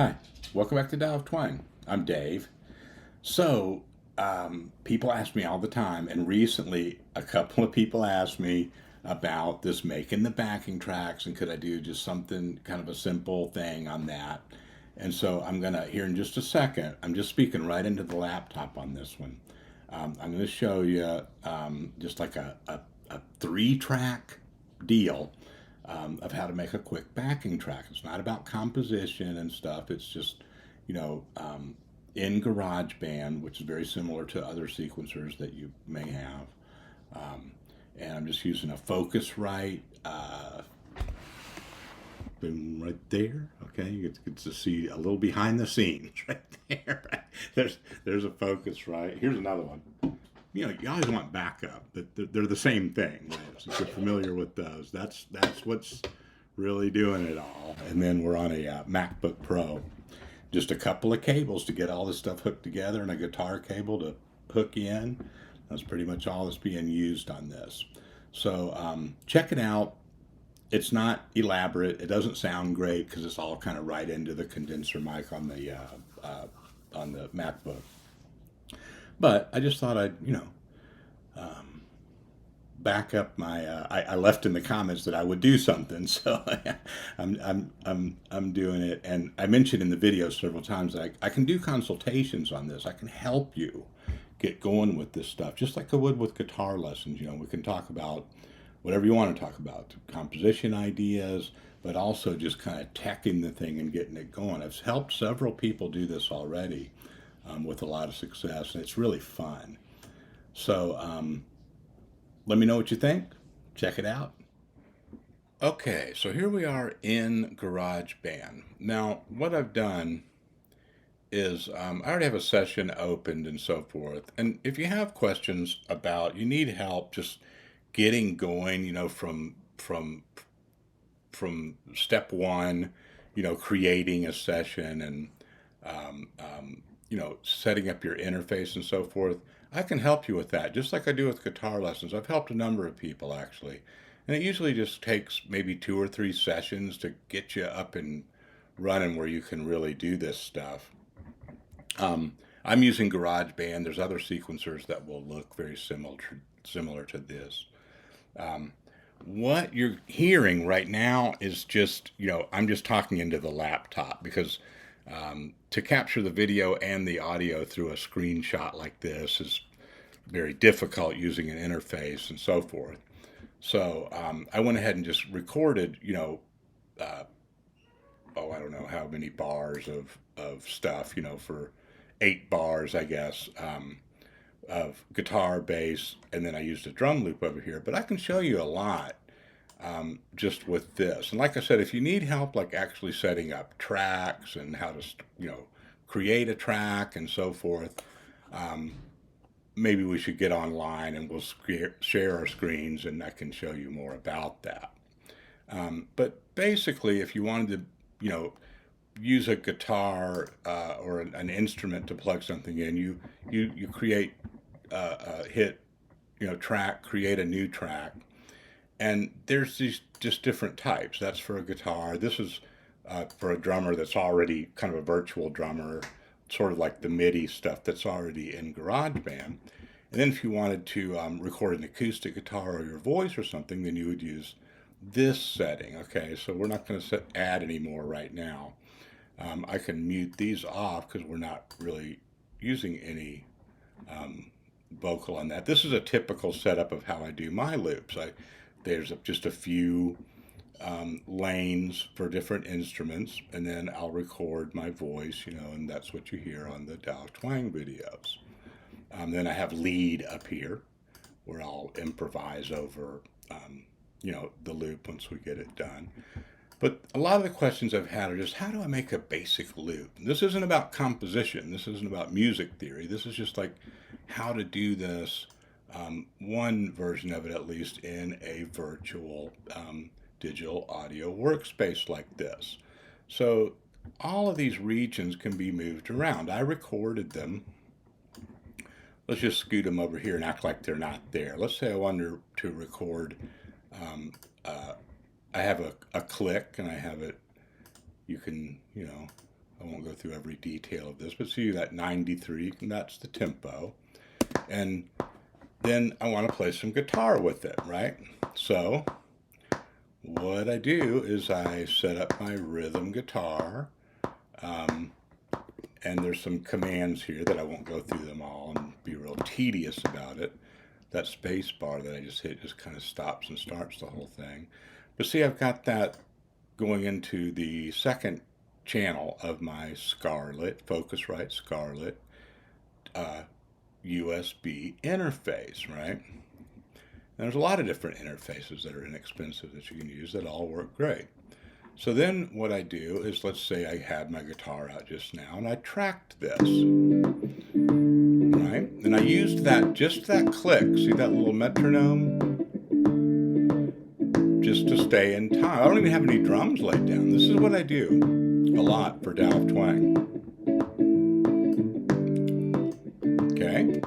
Hi, welcome back to Dial of Twang. I'm Dave. So, people ask me all the time, and recently a couple of people asked me about this making the backing tracks, and could I do just something kind of a simple thing on that? And so I'm gonna, here in just a second, I'm just speaking right into the laptop on this one. I'm gonna show you just like a 3 track deal of how to make a quick backing track. It's not about composition and stuff. It's just, you know, in GarageBand, which is very similar to other sequencers that you may have. Um, and I'm just using a Focusrite boom right there. Okay, you get to see a little behind the scenes right there. There's a Focusrite. Here's another one. You always want backup, but they're the same thing. Right? So if you're familiar with those, that's what's really doing it all. And then we're on a MacBook Pro. Just a couple of cables to get all this stuff hooked together, and a guitar cable to hook in. That's pretty much all that's being used on this. So check it out. It's not elaborate. It doesn't sound great because it's all kind of right into the condenser mic on the MacBook. But I just thought I'd um, back up my. I left in the comments that I would do something, so I'm doing it. And I mentioned in the video several times that I can do consultations on this. I can help you get going with this stuff, just like I would with guitar lessons. We can talk about whatever you want to talk about, composition ideas, but also just kind of teching the thing and getting it going. I've helped several people do this already with a lot of success, and it's really fun. So let me know what you think. Check it out. Okay, so here we are in GarageBand. Now, what I've done is I already have a session opened and so forth. And if you have questions about, you need help just getting going, from step one, creating a session and setting up your interface and so forth. I can help you with that, just like I do with guitar lessons. I've helped a number of people actually, and it usually just takes maybe 2 or 3 sessions to get you up and running where you can really do this stuff. I'm using GarageBand. There's other sequencers that will look very similar to this. Um, what you're hearing right now is just, I'm just talking into the laptop because to capture the video and the audio through a screenshot like this is very difficult using an interface and so forth. So I went ahead and just recorded, uh, I don't know how many bars of stuff, for 8 bars, I guess, of guitar, bass, and then I used a drum loop over here. But I can show you a lot just with this. And like I said, if you need help, like actually setting up tracks and how to, create a track and so forth, um, maybe we should get online and we'll share our screens and I can show you more about that. But basically, if you wanted to, use a guitar or an instrument to plug something in, you create hit, track, create a new track, and there's these just different types. That's for a guitar. This is for a drummer that's already kind of a virtual drummer, sort of like the MIDI stuff that's already in GarageBand. And then if you wanted to record an acoustic guitar or your voice or something, then you would use this setting. Okay, so we're not going to add any more right now. I can mute these off because we're not really using any vocal on that. This is a typical setup of how I do my loops. There's just a few lanes for different instruments, and then I'll record my voice, and that's what you hear on the Dial of Twang videos. Then I have lead up here where I'll improvise over, the loop once we get it done. But a lot of the questions I've had are just how do I make a basic loop? And this isn't about composition. This isn't about music theory. This is just like how to do this, one version of it at least, in a virtual digital audio workspace like this. So all of these regions can be moved around. I recorded them. Let's just scoot them over here and act like they're not there. Let's say I wanted to record, um, uh, I have a click and I have it, you can, I won't go through every detail of this, but see that 93, and that's the tempo. And then I want to play some guitar with it, right? So what I do is I set up my rhythm guitar, and there's some commands here that I won't go through them all and be real tedious about it. That space bar that I just hit just kind of stops and starts the whole thing. But see, I've got that going into the second channel of my Scarlett, Focusrite Scarlett USB interface, right? And there's a lot of different interfaces that are inexpensive that you can use that all work great. So then what I do is, let's say I had my guitar out just now and I tracked this, right? And I used just that click, see that little metronome? Just to stay in time. I don't even have any drums laid down. This is what I do a lot for Tao of Twang. Okay?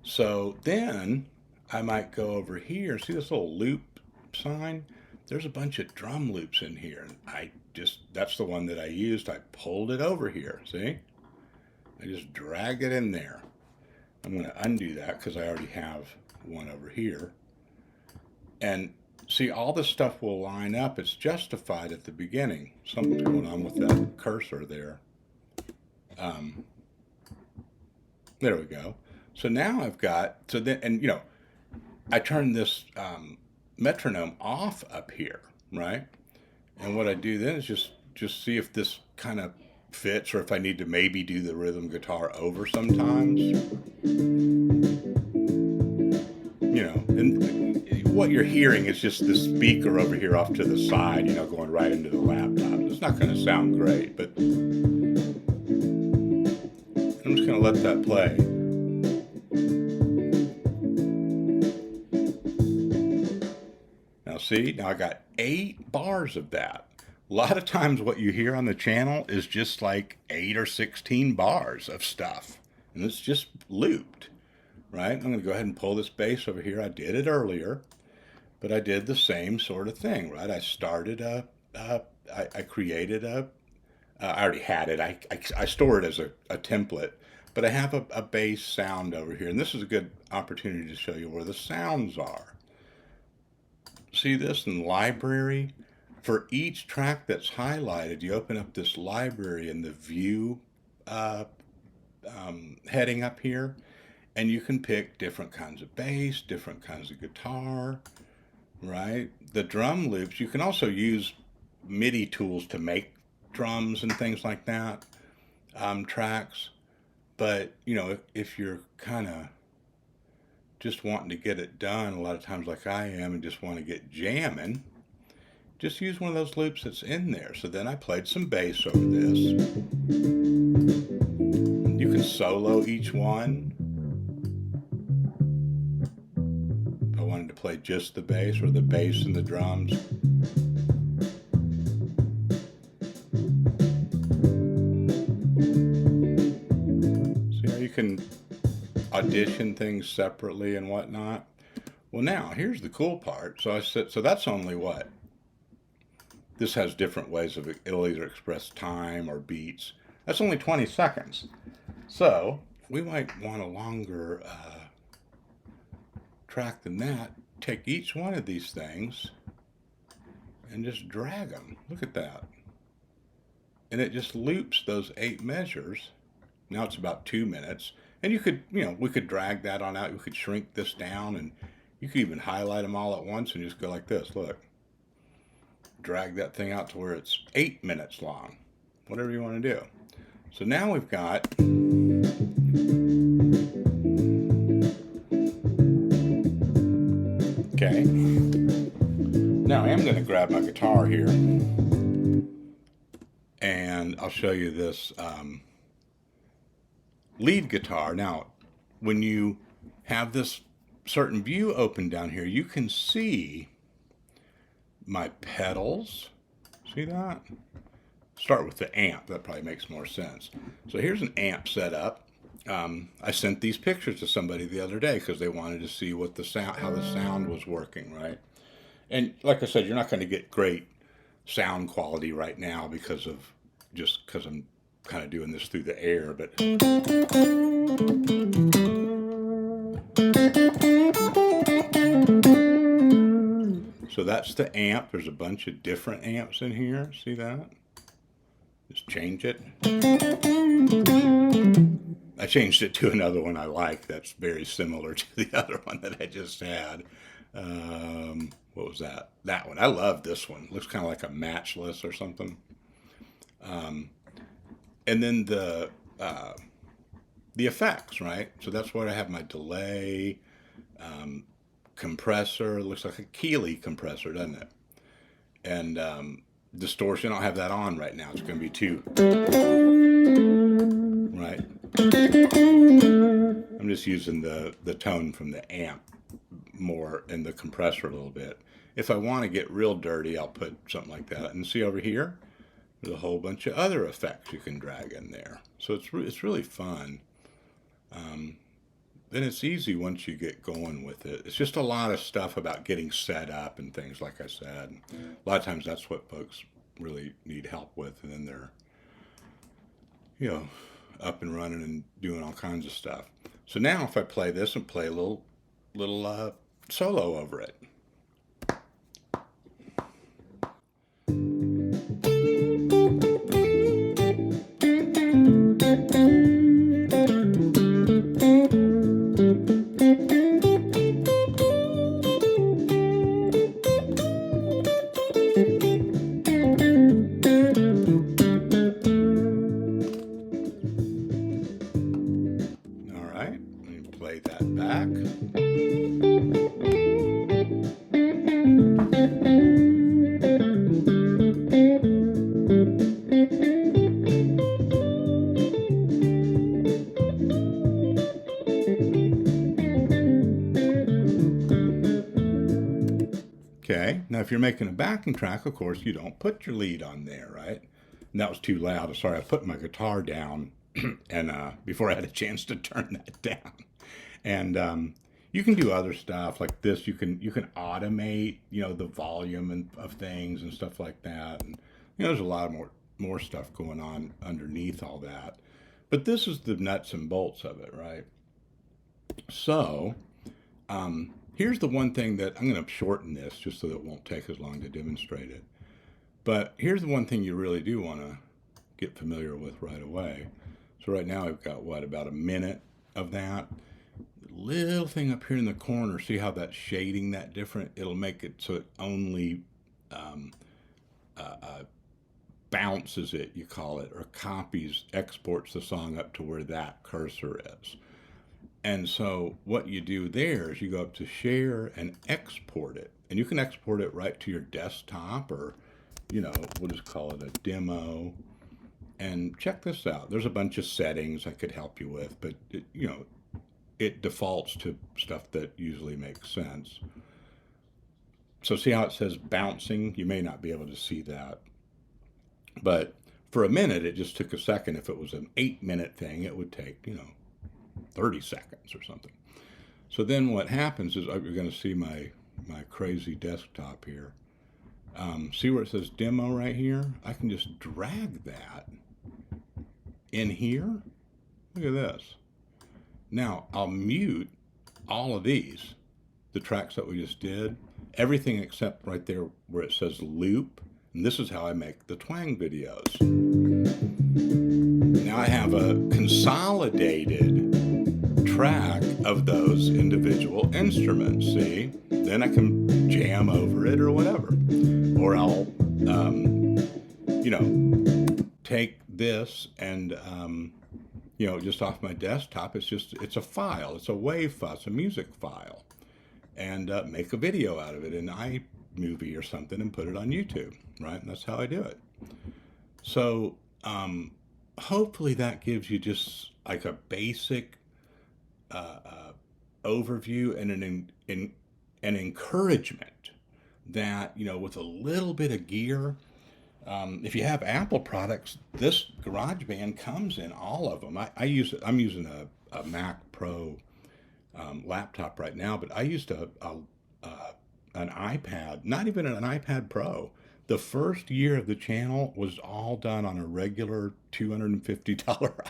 So then I might go over here. See this little loop sign? There's a bunch of drum loops in here. And that's the one that I used. I pulled it over here. See? I just dragged it in there. I'm going to undo that because I already have one over here. And see, all this stuff will line up. It's justified at the beginning. Something's going on with that cursor there. There we go. So now I've got, and I turn this metronome off up here, right? And what I do then is just see if this kind of fits, or if I need to maybe do the rhythm guitar over sometimes. And what you're hearing is just the speaker over here off to the side, going right into the laptop. It's not going to sound great, but I'm just going to let that play. Now see, I got 8 bars of that. A lot of times what you hear on the channel is just like 8 or 16 bars of stuff. And it's just looped, right? I'm going to go ahead and pull this bass over here. I did it earlier, but I did the same sort of thing, right? I started I created I already had it. I store it as a template, but I have a bass sound over here. And this is a good opportunity to show you where the sounds are. See this in library? For each track that's highlighted, you open up this library in the view heading up here, and you can pick different kinds of bass, different kinds of guitar, right? The drum loops, you can also use MIDI tools to make drums and things like that, tracks. But, if you're kind of just wanting to get it done, a lot of times like I am, and just want to get jamming, just use one of those loops that's in there. So then I played some bass over this. You can solo each one. If I wanted to play just the bass, or the bass and the drums. See how you can audition things separately and whatnot? Well, now here's the cool part. So that's only what? This has different ways of it'll either express time or beats. That's only 20 seconds. So we might want a longer track than that. Take each one of these things and just drag them. Look at that. And it just loops those 8 measures. Now it's about 2 minutes. And you could, we could drag that on out. We could shrink this down, and you could even highlight them all at once and just go like this. Look. Drag that thing out to where it's 8 minutes long. Whatever you want to do. So now we've got okay. Now I am going to grab my guitar here, and I'll show you this lead guitar. Now, when you have this certain view open down here, you can see my pedals. See that? Start with the amp. That probably makes more sense. So here's an amp set up. I sent these pictures to somebody the other day because they wanted to see what the sound, how the sound was working, right? And like I said, you're not going to get great sound quality right now because I'm kind of doing this through the air, but so that's the amp. There's a bunch of different amps in here. See that? Just change it. I changed it to another one I like that's very similar to the other one that I just had. What was that? That one. I love this one. Looks kind of like a matchless or something. And then the effects, right? So that's where I have my delay, compressor. It looks like a Keeley compressor, doesn't it? And distortion, I don't have that on right now. It's going to be too, right? I'm just using the tone from the amp more and the compressor a little bit. If I want to get real dirty, I'll put something like that. And see over here, there's a whole bunch of other effects you can drag in there. So it's really fun. Then it's easy once you get going with it. It's just a lot of stuff about getting set up and things, like I said. A lot of times that's what folks really need help with, and then they're, up and running and doing all kinds of stuff. So now if I play this and play a little solo over it. All right, let me play that back. Okay, now if you're making a backing track, of course, you don't put your lead on there, right? And that was too loud. Sorry, I put my guitar down and before I had a chance to turn that down. And you can do other stuff like this. You can automate, the volume of things and stuff like that. And there's a lot of more stuff going on underneath all that. But this is the nuts and bolts of it, right? So here's the one thing that I'm going to shorten this just so that it won't take as long to demonstrate it. But here's the one thing you really do want to get familiar with right away. So right now I've got about a minute of that. Little thing up here in the corner, see how that's shading that different? It'll make it so it only bounces it, you call it, or exports the song up to where that cursor is. And so what you do there is you go up to share and export it. And you can export it right to your desktop, or, we'll just call it a demo. And check this out. There's a bunch of settings I could help you with, but it defaults to stuff that usually makes sense. So see how it says bouncing? You may not be able to see that. But for a minute, it just took a second. If it was an 8-minute thing, it would take, 30 seconds or something. So then what happens is, you're going to see my crazy desktop here. See where it says demo right here? I can just drag that in here. Look at this. Now I'll mute all of these, the tracks that we just did, everything except right there where it says loop. And this is how I make the twang videos. Now I have a consolidated track of those individual instruments, see? Then I can jam over it or whatever. Or I'll, take this and, just off my desktop, it's a file, it's a WAV file, it's a music file. And make a video out of it in iMovie or something and put it on YouTube, right? And that's how I do it. So hopefully that gives you just like a basic overview and an encouragement that, with a little bit of gear, if you have Apple products, this GarageBand comes in all of them. I'm using a Mac Pro laptop right now, but I used an iPad, not even an iPad Pro, the first year of the channel was all done on a regular $250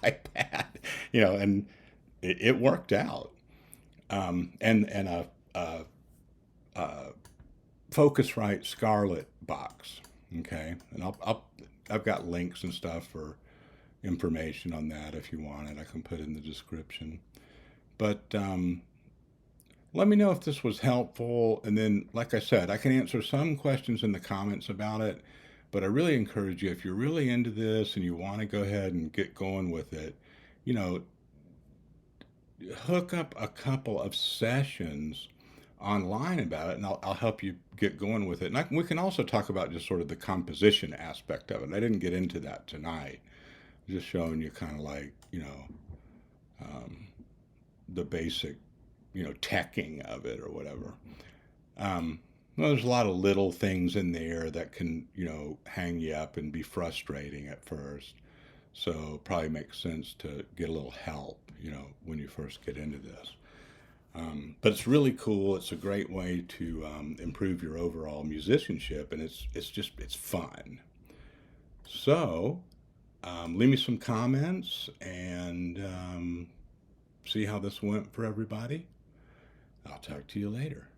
iPad, and it worked out. And a Focusrite Scarlett box. Okay, and I've got links and stuff for information on that if you want it. I can put it in the description. But let me know if this was helpful. And then, like I said, I can answer some questions in the comments about it. But I really encourage you, if you're really into this and you want to go ahead and get going with it, you know, hook up a couple of sessions online about it, and I'll help you get going with it. And we can also talk about just sort of the composition aspect of it. I didn't get into that tonight. Just showing you kind of like, the basic, teching of it or whatever. Well, there's a lot of little things in there that can, hang you up and be frustrating at first. So probably makes sense to get a little help, when you first get into this. But it's really cool. It's a great way to improve your overall musicianship, and it's fun. So leave me some comments and see how this went for everybody. I'll talk to you later.